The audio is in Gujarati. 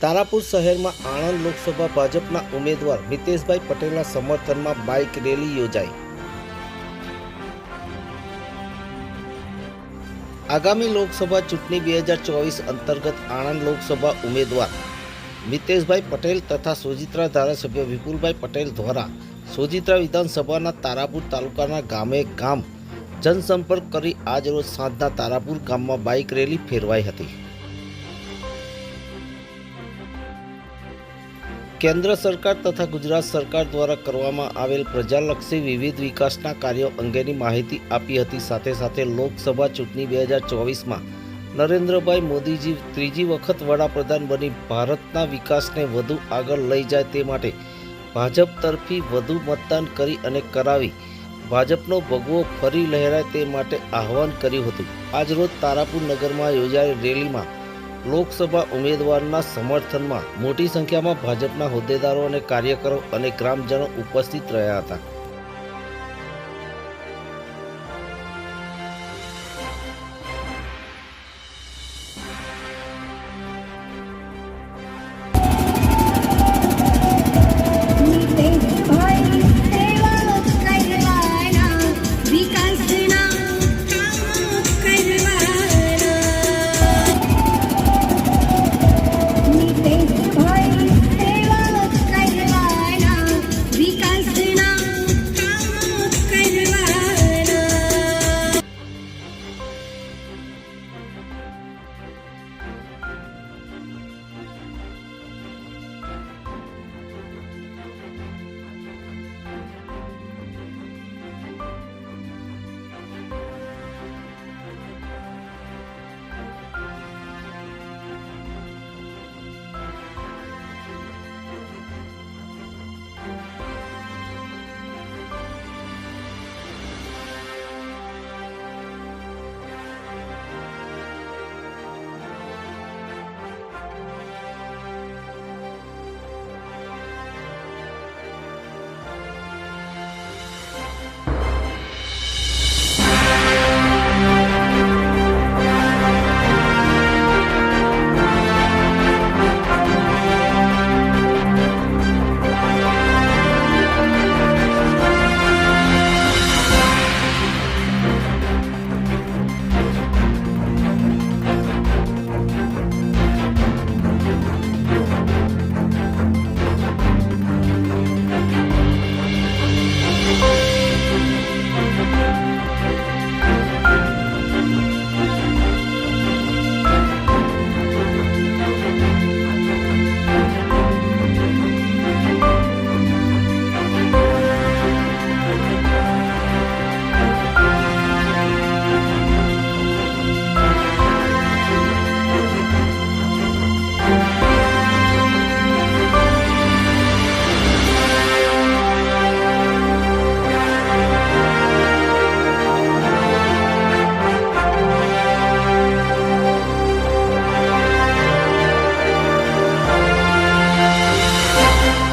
તારાપુર શહેરમાં આણંદ લોકસભા ભાજપના ઉમેદવાર મિતેશભાઈ પટેલના સમર્થનમાં બાઇક રેલી યોજાઈ। આગામી લોકસભા ચૂંટણી 2024 અંતર્ગત આણંદ લોકસભા ઉમેદવાર મિતેશભાઈ પટેલ તથા સોજિત્રા ધારાસભ્ય વિપુલભાઈ પટેલ દ્વારા સોજિત્રા વિધાનસભાના તારાપુર તાલુકાના ગામે ગામ જનસંપર્ક કરી આજરોજ સાંજના તારાપુર ગામમાં બાઇક રેલી ફેરવાઈ હતી। કેન્દ્ર સરકાર તથા ગુજરાત સરકાર દ્વારા કરવામાં આવેલ પ્રજાલક્ષી વિવિધ વિકાસના કાર્યો અંગેની માહિતી આપી હતી। સાથે સાથે લોકસભા ચૂંટણી 2024માં નરેન્દ્રભાઈ મોદીજી ત્રીજી વખત વડાપ્રધાન બની ભારતના વિકાસને વધુ આગળ લઈ જાય તે માટે ભાજપ તરફી વધુ મતદાન કરી અને કરાવી ભાજપનો ભગવો ફરી લહેરાય તે માટે આહવાન કર્યું હતું। આજરોજ તારાપુર નગરમાં યોજાયેલ રેલીમાં લોકસભા ઉમેદવારના સમર્થનમાં મોટી સંખ્યામાં ભાજપના હોદ્દેદારો અને કાર્યકરો અને ગ્રામજનો ઉપસ્થિત રહ્યા હતા।